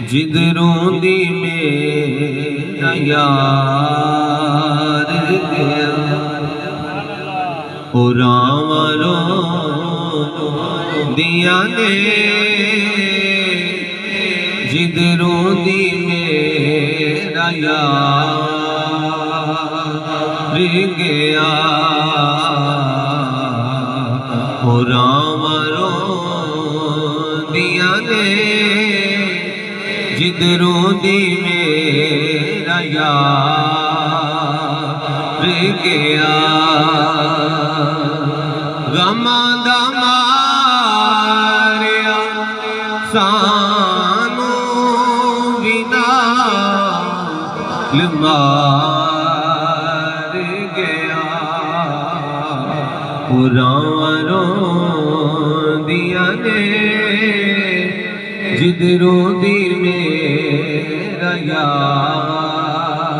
جدروں دی میرا یار گیا راواں رو دیاں نے جدروں دی میرا یار گیا راواں رو دیاں نے جدروں دی میرا یار گیا غماں دا ماریا سانوں وی نال مار گیا راواں روندیاں نے جدروں دی میرا یار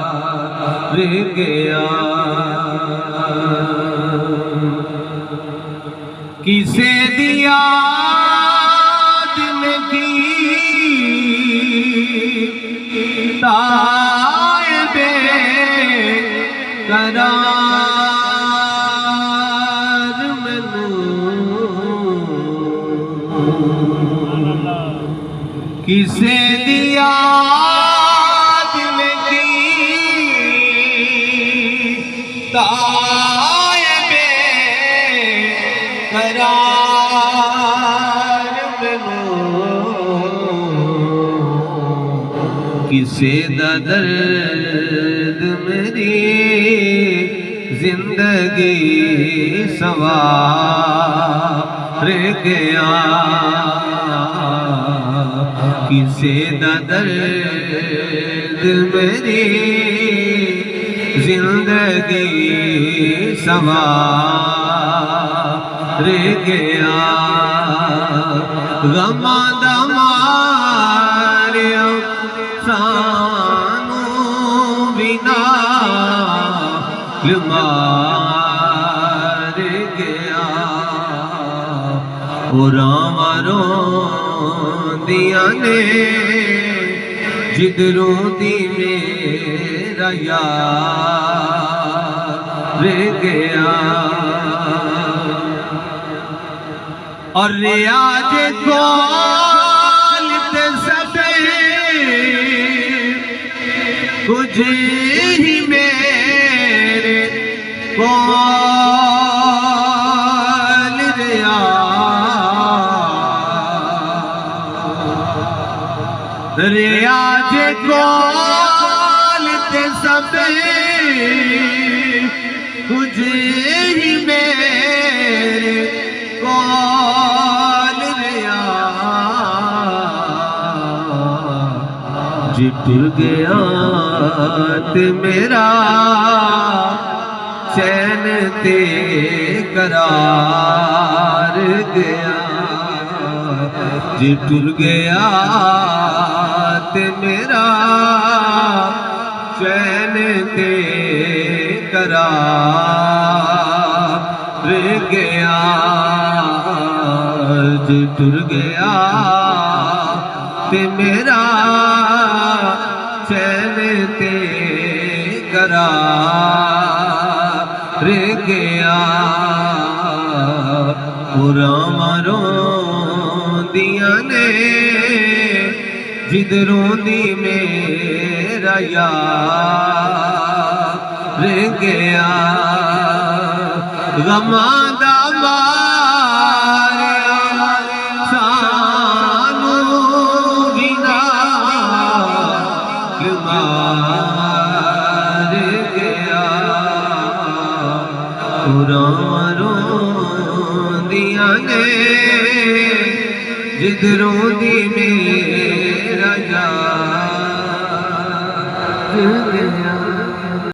گیا کسے دی یاد میں کی تائب قرار کسے دی یاد میں کی تائب قرار کسے دا درد میری زندگی سوار گیا کسے دا درد میری زندگی سوار گیا غماں دا ماریا سانوں وی نال مار گیا راواں روندیاں نے جدروں دی میرا یار گیا اور ریاض کول تے سب کچھ ہی میرے کول ریاض کول تے سب کچھ ہی میرے کول جی ٹر گیا تے میرا چین تے قرار گیا جی ٹر گیا تے میرا چین تے قرار گیا جی ٹر گیا تے میرا چین تے قرار گیا راواں روندیاں نے جدروں دی میرا یار گیا غماں دا ماریا سانوں وی نال مار گیا راواں روندیاں نے جدروں دی میرا یار